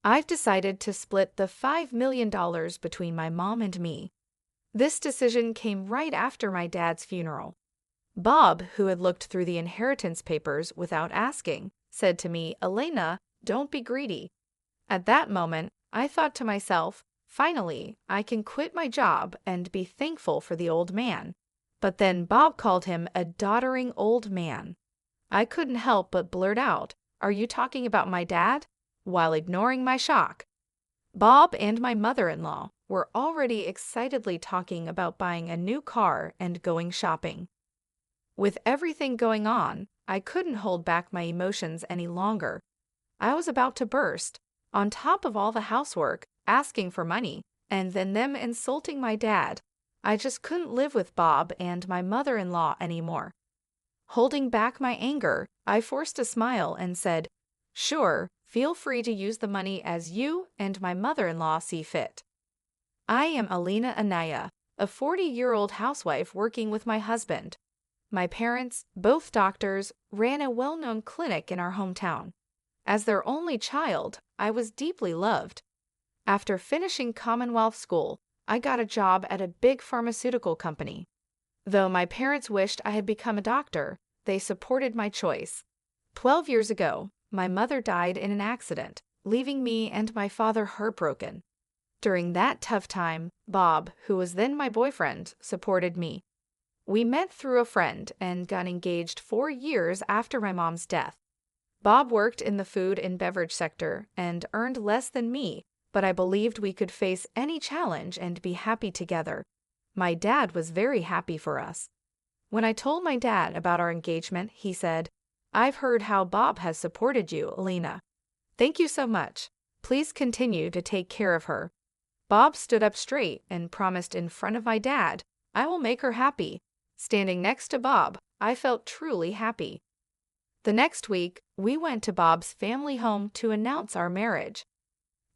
I've decided to split the $5 million between my mom and me. This decision came right after my dad's funeral. Bob, who had looked through the inheritance papers without asking, said to me, "Elena, don't be greedy." At that moment, I thought to myself, finally, I can quit my job and be thankful for the old man. But then Bob called him a doddering old man. I couldn't help but blurt out, "Are you talking about my dad?" while ignoring my shock. Bob and my mother-in-law were already excitedly talking about buying a new car and going shopping. With everything going on, I couldn't hold back my emotions any longer. I was about to burst, on top of all the housework, asking for money, and then them insulting my dad. I just couldn't live with Bob and my mother-in-law anymore. Holding back my anger, I forced a smile and said, "Sure, feel free to use the money as you and my mother-in-law see fit." I am Alina Anaya, a 40-year-old housewife working with my husband. My parents, both doctors, ran a well-known clinic in our hometown. As their only child, I was deeply loved. After finishing Commonwealth School, I got a job at a big pharmaceutical company. Though my parents wished I had become a doctor, they supported my choice. 12 years ago, my mother died in an accident, leaving me and my father heartbroken. During that tough time, Bob, who was then my boyfriend, supported me. We met through a friend and got engaged 4 years after my mom's death. Bob worked in the food and beverage sector and earned less than me, but I believed we could face any challenge and be happy together. My dad was very happy for us. When I told my dad about our engagement, he said, "I've heard how Bob has supported you, Alina. Thank you so much. Please continue to take care of her." Bob stood up straight and promised in front of my dad, "I will make her happy." Standing next to Bob, I felt truly happy. The next week, we went to Bob's family home to announce our marriage.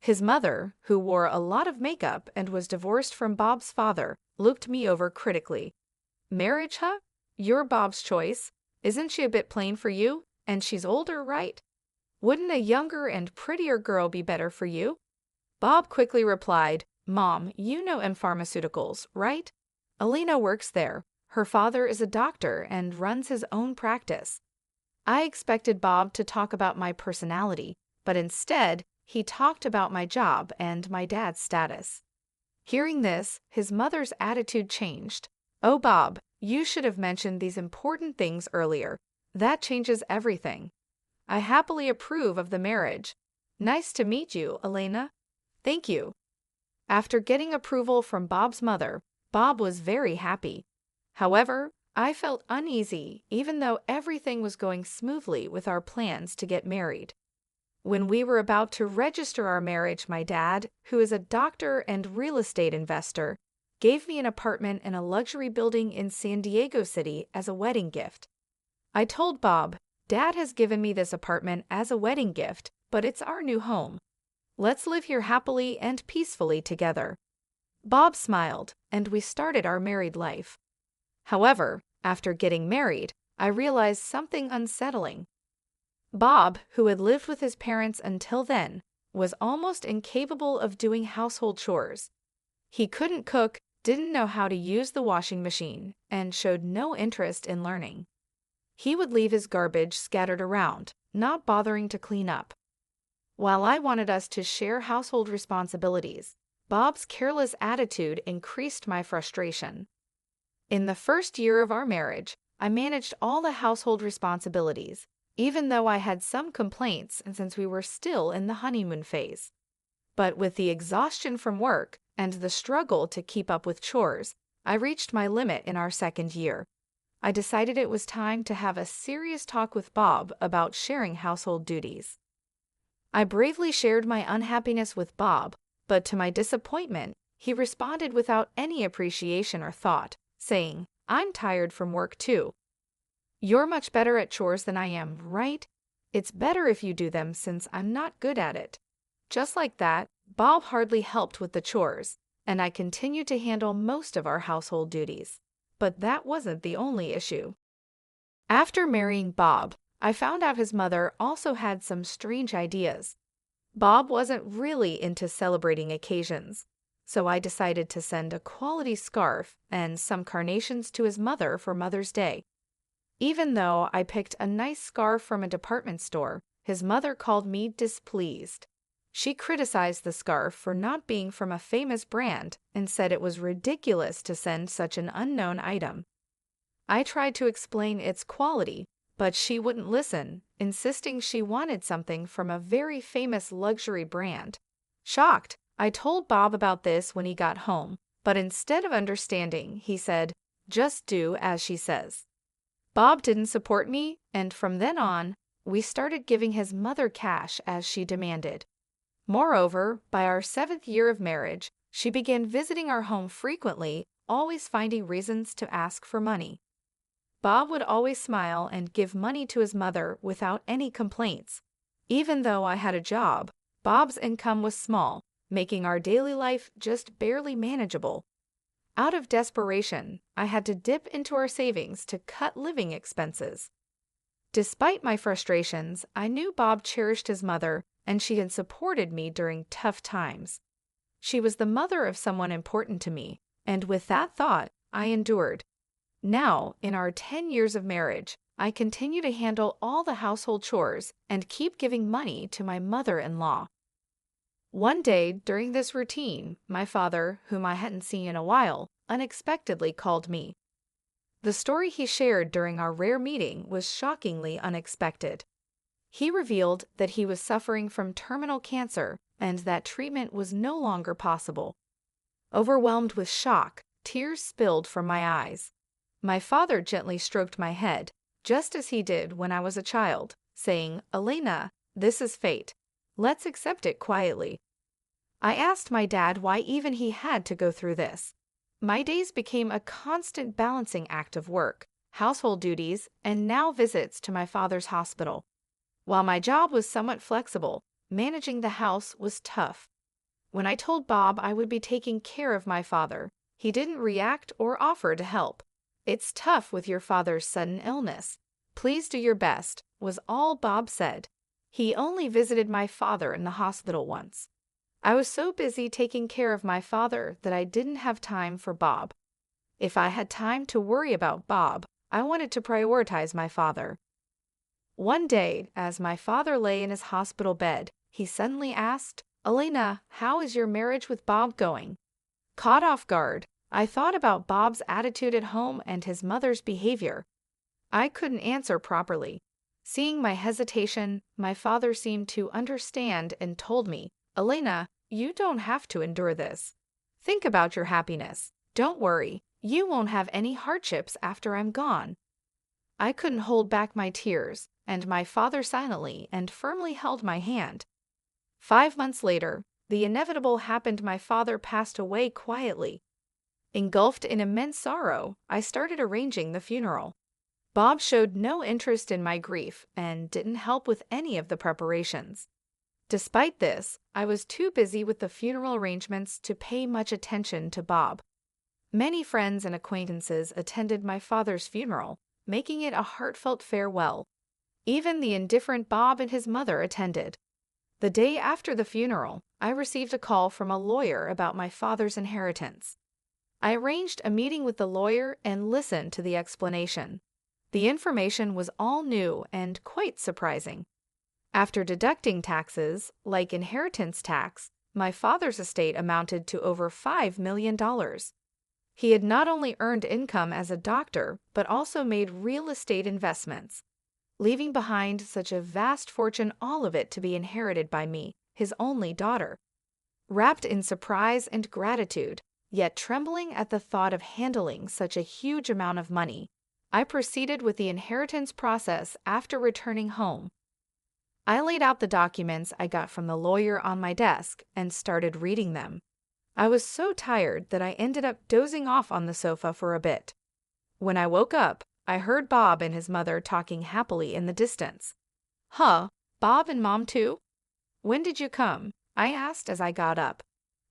His mother, who wore a lot of makeup and was divorced from Bob's father, looked me over critically. "Marriage, huh? You're Bob's choice. Isn't she a bit plain for you? And she's older, right? Wouldn't a younger and prettier girl be better for you?" Bob quickly replied, "Mom, you know M Pharmaceuticals, right? Alina works there. Her father is a doctor and runs his own practice." I expected Bob to talk about my personality, but instead, he talked about my job and my dad's status. Hearing this, his mother's attitude changed. "Oh, Bob, you should have mentioned these important things earlier. That changes everything. I happily approve of the marriage. Nice to meet you, Elena." "Thank you." After getting approval from Bob's mother, Bob was very happy. However, I felt uneasy even though everything was going smoothly with our plans to get married. When we were about to register our marriage, my dad, who is a doctor and real estate investor, gave me an apartment in a luxury building in San Diego City as a wedding gift. I told Bob, "Dad has given me this apartment as a wedding gift, but it's our new home. Let's live here happily and peacefully together." Bob smiled, and we started our married life. However, after getting married, I realized something unsettling. Bob, who had lived with his parents until then, was almost incapable of doing household chores. He couldn't cook, didn't know how to use the washing machine, and showed no interest in learning. He would leave his garbage scattered around, not bothering to clean up. While I wanted us to share household responsibilities, Bob's careless attitude increased my frustration. In the first year of our marriage, I managed all the household responsibilities, even though I had some complaints since we were still in the honeymoon phase. But with the exhaustion from work and the struggle to keep up with chores, I reached my limit in our second year. I decided it was time to have a serious talk with Bob about sharing household duties. I bravely shared my unhappiness with Bob, but to my disappointment, he responded without any appreciation or thought, saying, "I'm tired from work too. You're much better at chores than I am, right? It's better if you do them since I'm not good at it." Just like that, Bob hardly helped with the chores, and I continued to handle most of our household duties. But that wasn't the only issue. After marrying Bob, I found out his mother also had some strange ideas. Bob wasn't really into celebrating occasions, so I decided to send a quality scarf and some carnations to his mother for Mother's Day. Even though I picked a nice scarf from a department store, his mother called me displeased. She criticized the scarf for not being from a famous brand and said it was ridiculous to send such an unknown item. I tried to explain its quality, but she wouldn't listen, insisting she wanted something from a very famous luxury brand. Shocked, I told Bob about this when he got home, but instead of understanding, he said, "Just do as she says." Bob didn't support me, and from then on, we started giving his mother cash as she demanded. Moreover, by our 7th year of marriage, she began visiting our home frequently, always finding reasons to ask for money. Bob would always smile and give money to his mother without any complaints. Even though I had a job, Bob's income was small, making our daily life just barely manageable. Out of desperation, I had to dip into our savings to cut living expenses. Despite my frustrations, I knew Bob cherished his mother and she had supported me during tough times. She was the mother of someone important to me, and with that thought, I endured. Now, in our 10 years of marriage, I continue to handle all the household chores and keep giving money to my mother-in-law. One day, during this routine, my father, whom I hadn't seen in a while, unexpectedly called me. The story he shared during our rare meeting was shockingly unexpected. He revealed that he was suffering from terminal cancer and that treatment was no longer possible. Overwhelmed with shock, tears spilled from my eyes. My father gently stroked my head, just as he did when I was a child, saying, "Elena, this is fate. Let's accept it quietly." I asked my dad why even he had to go through this. My days became a constant balancing act of work, household duties, and now visits to my father's hospital. While my job was somewhat flexible, managing the house was tough. When I told Bob I would be taking care of my father, he didn't react or offer to help. "It's tough with your father's sudden illness. Please do your best," was all Bob said. He only visited my father in the hospital once. I was so busy taking care of my father that I didn't have time for Bob. If I had time to worry about Bob, I wanted to prioritize my father. One day, as my father lay in his hospital bed, he suddenly asked, "Elena, how is your marriage with Bob going?" Caught off guard, I thought about Bob's attitude at home and his mother's behavior. I couldn't answer properly. Seeing my hesitation, my father seemed to understand and told me, "Elena, you don't have to endure this. Think about your happiness. Don't worry, you won't have any hardships after I'm gone." I couldn't hold back my tears, and my father silently and firmly held my hand. 5 months later, the inevitable happened. My father passed away quietly. Engulfed in immense sorrow, I started arranging the funeral. Bob showed no interest in my grief and didn't help with any of the preparations. Despite this, I was too busy with the funeral arrangements to pay much attention to Bob. Many friends and acquaintances attended my father's funeral, making it a heartfelt farewell. Even the indifferent Bob and his mother attended. The day after the funeral, I received a call from a lawyer about my father's inheritance. I arranged a meeting with the lawyer and listened to the explanation. The information was all new and quite surprising. After deducting taxes, like inheritance tax, my father's estate amounted to over $5 million. He had not only earned income as a doctor, but also made real estate investments, leaving behind such a vast fortune, all of it to be inherited by me, his only daughter. Wrapped in surprise and gratitude, yet trembling at the thought of handling such a huge amount of money, I proceeded with the inheritance process after returning home. I laid out the documents I got from the lawyer on my desk and started reading them. I was so tired that I ended up dozing off on the sofa for a bit. When I woke up, I heard Bob and his mother talking happily in the distance. "Huh, Bob and Mom too? When did you come?" I asked as I got up.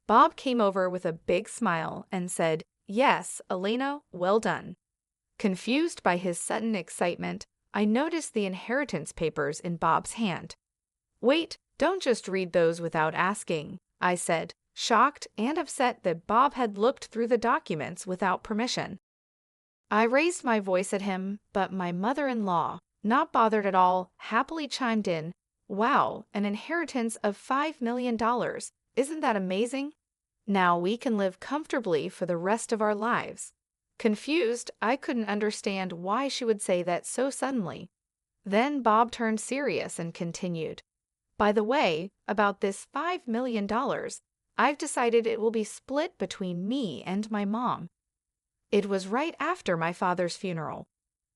Bob came over with a big smile and said, "Yes, Elena, well done." Confused by his sudden excitement, I noticed the inheritance papers in Bob's hand. "Wait, Don't just read those without asking, I said, shocked and upset that Bob had looked through the documents without permission. I raised my voice at him, but my mother-in-law, not bothered at all, happily chimed in, "Wow, an inheritance of $5 million. Isn't that amazing? Now we can live comfortably for the rest of our lives." Confused, I couldn't understand why she would say that so suddenly. Then Bob turned serious and continued, "By the way, about this $5 million, I've decided it will be split between me and my mom." It was right after my father's funeral.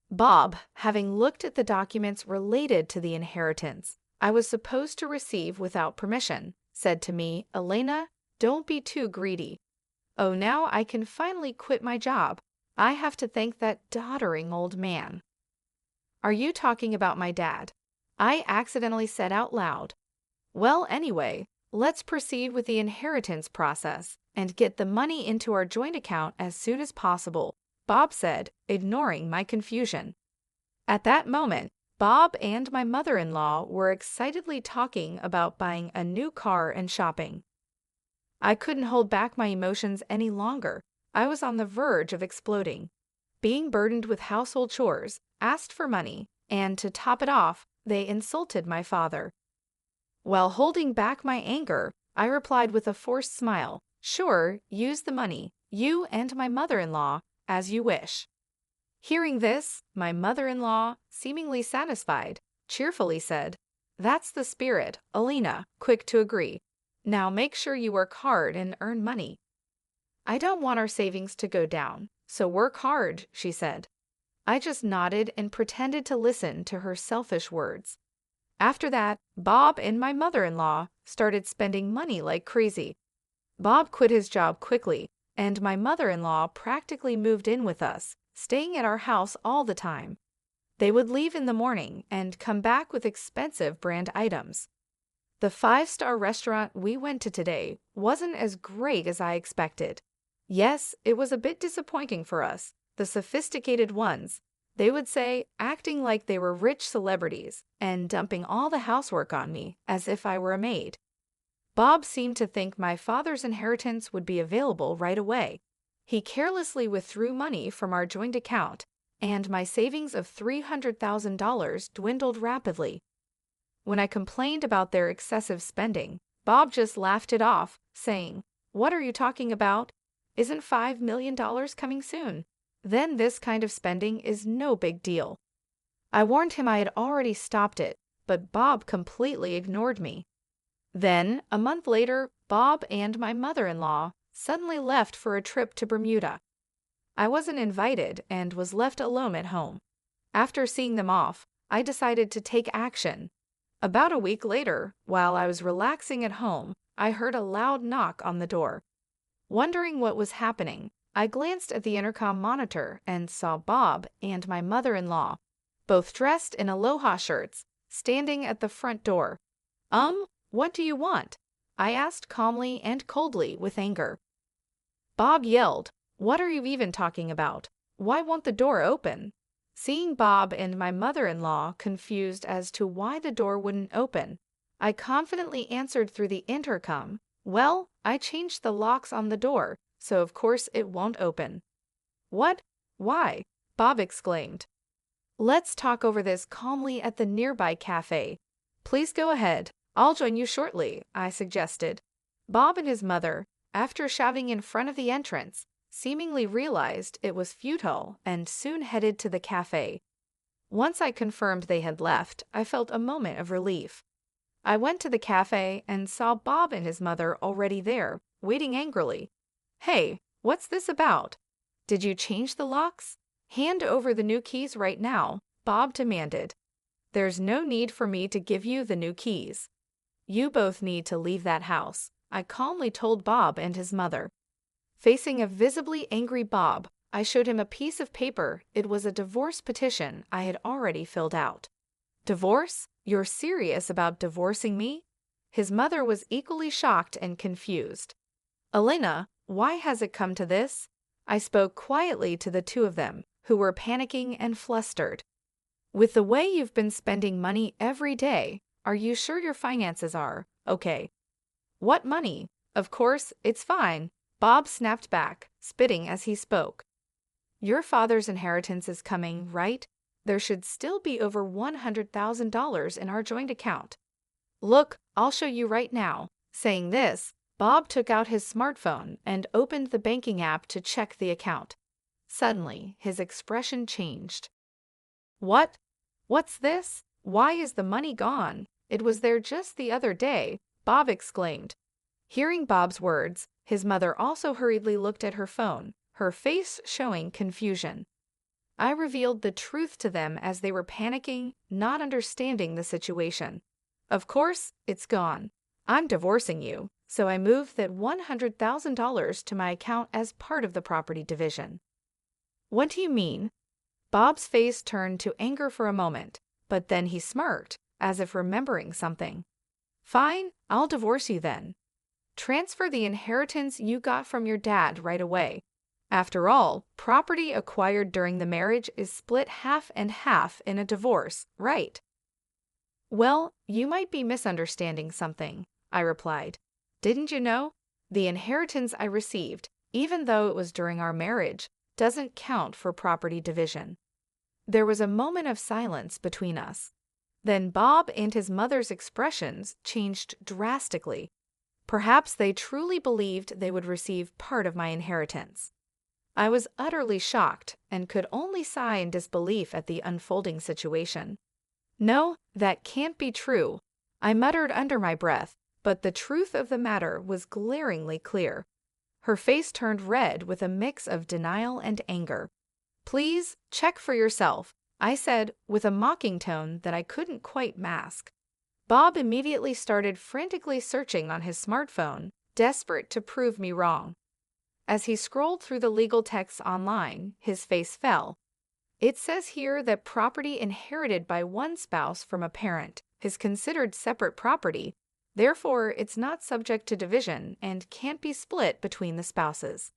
Bob, having looked at the documents related to the inheritance I was supposed to receive without permission, said to me, "Elena, don't be too greedy. Oh, now I can finally quit my job. I have to thank that doddering old man." "Are you talking about my dad?" I accidentally said out loud. "Well, anyway, let's proceed with the inheritance process and get the money into our joint account as soon as possible," Bob said, ignoring my confusion. At that moment, Bob and my mother-in-law were excitedly talking about buying a new car and shopping. I couldn't hold back my emotions any longer. I was on the verge of exploding. Being burdened with household chores, asked for money, and to top it off, they insulted my father. While holding back my anger, I replied with a forced smile, "Sure, use the money, you and my mother-in-law, as you wish." Hearing this, my mother-in-law, seemingly satisfied, cheerfully said, "That's the spirit, Elena, quick to agree. Now make sure you work hard and earn money." "I don't want our savings to go down, so work hard," she said. I just nodded and pretended to listen to her selfish words. After that, Bob and my mother-in-law started spending money like crazy. Bob quit his job quickly, and my mother-in-law practically moved in with us, staying at our house all the time. They would leave in the morning and come back with expensive brand items. The 5-star restaurant we went to today wasn't as great as I expected. Yes, it was a bit disappointing for us, the sophisticated ones, they would say, acting like they were rich celebrities and dumping all the housework on me as if I were a maid. Bob seemed to think my father's inheritance would be available right away. He carelessly withdrew money from our joint account, and my savings of $300,000 dwindled rapidly. When I complained about their excessive spending, Bob just laughed it off, saying, "What are you talking about? Isn't $5 million coming soon? Then this kind of spending is no big deal." I warned him I had already stopped it, but Bob completely ignored me. Then, a month later, Bob and my mother-in-law suddenly left for a trip to Bermuda. I wasn't invited and was left alone at home. After seeing them off, I decided to take action. About a week later, while I was relaxing at home, I heard a loud knock on the door. Wondering what was happening, I glanced at the intercom monitor and saw Bob and my mother-in-law, both dressed in aloha shirts, standing at the front door. What do you want?" I asked calmly and coldly with anger. Bob yelled, "What are you even talking about? Why won't the door open?" Seeing Bob and my mother-in-law confused as to why the door wouldn't open, I confidently answered through the intercom, "Well, I changed the locks on the door, so of course it won't open." "What? Why?" Bob exclaimed. "Let's talk over this calmly at the nearby cafe." "Please go ahead. I'll join you shortly," I suggested. Bob and his mother, after shouting in front of the entrance, seemingly realized it was futile and soon headed to the cafe. Once I confirmed they had left, I felt a moment of relief. I went to the cafe and saw Bob and his mother already there, waiting angrily. "Hey, what's this about? Did you change the locks? Hand over the new keys right now," Bob demanded. "There's no need for me to give you the new keys. You both need to leave that house," I calmly told Bob and his mother. Facing a visibly angry Bob, I showed him a piece of paper. It was a divorce petition I had already filled out. "Divorce? You're serious about divorcing me?" His mother was equally shocked and confused. "Elena, why has it come to this?" I spoke quietly to the two of them, who were panicking and flustered. "With the way you've been spending money every day, Are you sure your finances are okay? What money? Of course, it's fine, Bob snapped back, spitting as he spoke. Your father's inheritance is coming, right? There should still be over $100,000 in our joint account. Look, I'll show you right now. Saying this, Bob took out his smartphone and opened the banking app to check the account. Suddenly, his expression changed. What? What's this? Why is the money gone? It was there just the other day, Bob exclaimed. Hearing Bob's words, his mother also hurriedly looked at her phone, her face showing confusion. I revealed the truth to them as they were panicking, not understanding the situation. Of course, it's gone. I'm divorcing you, so I moved that $100,000 to my account as part of the property division. What do you mean? Bob's face turned to anger for a moment, but then he smirked, as if remembering something. Fine, I'll divorce you then. Transfer the inheritance you got from your dad right away. After all, property acquired during the marriage is split half and half in a divorce, right? Well, you might be misunderstanding something, I replied. Didn't you know? The inheritance I received, even though it was during our marriage, doesn't count for property division. There was a moment of silence between us. Then Bob and his mother's expressions changed drastically. Perhaps they truly believed they would receive part of my inheritance. I was utterly shocked and could only sigh in disbelief at the unfolding situation. No, that can't be true, I muttered under my breath, but the truth of the matter was glaringly clear. Her face turned red with a mix of denial and anger. Please, check for yourself, I said with a mocking tone that I couldn't quite mask. Bob immediately started frantically searching on his smartphone, desperate to prove me wrong. As he scrolled through the legal texts online, his face fell. It says here that property inherited by one spouse from a parent is considered separate property, therefore it's not subject to division and can't be split between the spouses.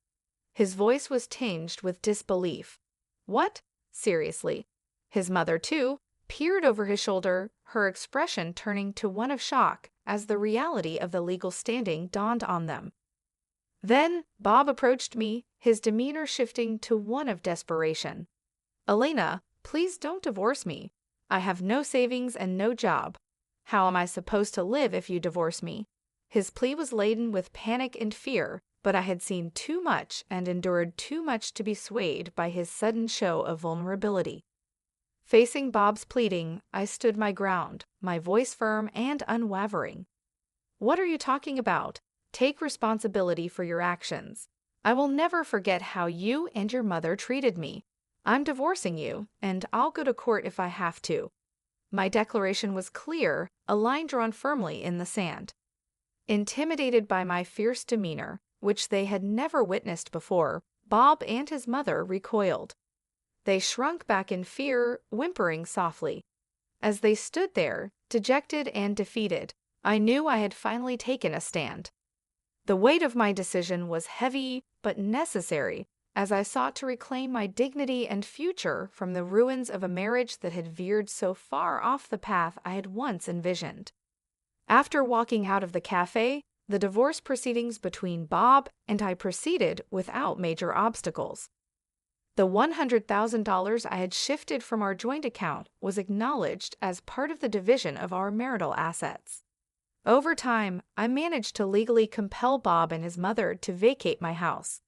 His voice was tinged with disbelief. What? Seriously? His mother, too, peered over his shoulder, her expression turning to one of shock as the reality of the legal standing dawned on them. Then Bob approached me, his demeanor shifting to one of desperation. Elena, please don't divorce me. I have no savings and no job. How am I supposed to live if you divorce me? His plea was laden with panic and fear, but I had seen too much and endured too much to be swayed by his sudden show of vulnerability. Facing Bob's pleading, I stood my ground, my voice firm and unwavering. What are you talking about? Take responsibility for your actions. I will never forget how you and your mother treated me. I'm divorcing you, and I'll go to court if I have to. My declaration was clear, a line drawn firmly in the sand. Intimidated by my fierce demeanor, which they had never witnessed before, Bob and his mother recoiled. They shrunk back in fear, whimpering softly. As they stood there, dejected and defeated, I knew I had finally taken a stand. The weight of my decision was heavy but necessary, as I sought to reclaim my dignity and future from the ruins of a marriage that had veered so far off the path I had once envisioned. After walking out of the cafe, the divorce proceedings between Bob and I proceeded without major obstacles. The $100,000 I had shifted from our joint account was acknowledged as part of the division of our marital assets. Over time, I managed to legally compel Bob and his mother to vacate my house.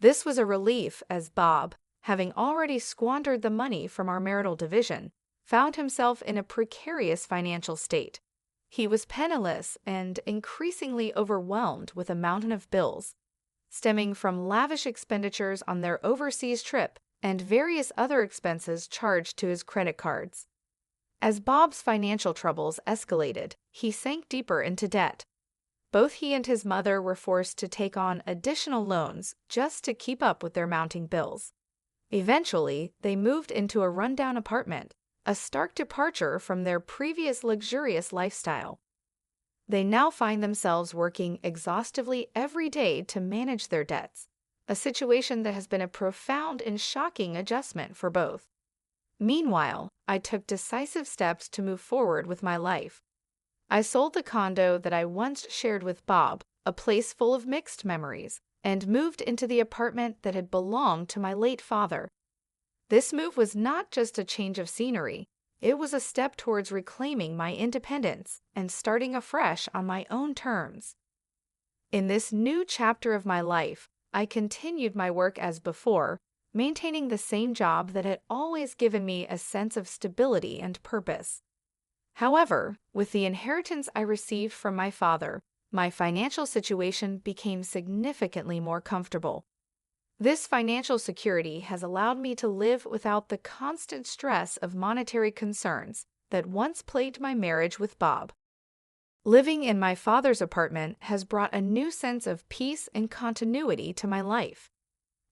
This was a relief as Bob, having already squandered the money from our marital division, found himself in a precarious financial state. He was penniless and increasingly overwhelmed with a mountain of bills, stemming from lavish expenditures on their overseas trip and various other expenses charged to his credit cards. As Bob's financial troubles escalated, he sank deeper into debt. Both he and his mother were forced to take on additional loans just to keep up with their mounting bills. Eventually, they moved into a rundown apartment, a stark departure from their previous luxurious lifestyle. They now find themselves working exhaustively every day to manage their debts, a situation that has been a profound and shocking adjustment for both. Meanwhile, I took decisive steps to move forward with my life. I sold the condo that I once shared with Bob, a place full of mixed memories, and moved into the apartment that had belonged to my late father. This move was not just a change of scenery, it was a step towards reclaiming my independence and starting afresh on my own terms. In this new chapter of my life, I continued my work as before, maintaining the same job that had always given me a sense of stability and purpose. However, with the inheritance I received from my father, my financial situation became significantly more comfortable. This financial security has allowed me to live without the constant stress of monetary concerns that once plagued my marriage with Bob. Living in my father's apartment has brought a new sense of peace and continuity to my life.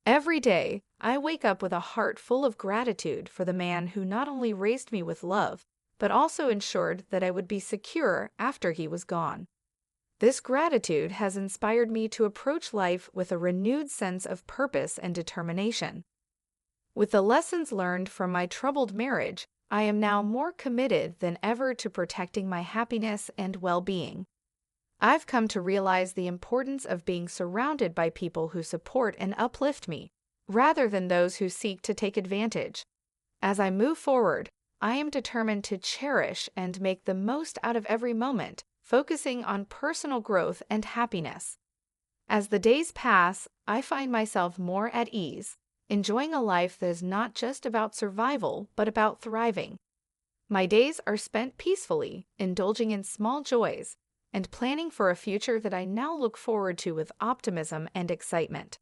Every day, I wake up with a heart full of gratitude for the man who not only raised me with love, but also ensured that I would be secure after he was gone. This gratitude has inspired me to approach life with a renewed sense of purpose and determination. With the lessons learned from my troubled marriage, I am now more committed than ever to protecting my happiness and well-being. I've come to realize the importance of being surrounded by people who support and uplift me, rather than those who seek to take advantage. As I move forward, I am determined to cherish and make the most out of every moment, focusing on personal growth and happiness. As the days pass, I find myself more at ease, enjoying a life that is not just about survival, but about thriving. My days are spent peacefully, indulging in small joys, and planning for a future that I now look forward to with optimism and excitement.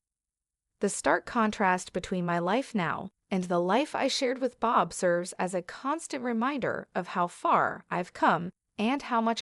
The stark contrast between my life now and the life I shared with Bob serves as a constant reminder of how far I've come and how much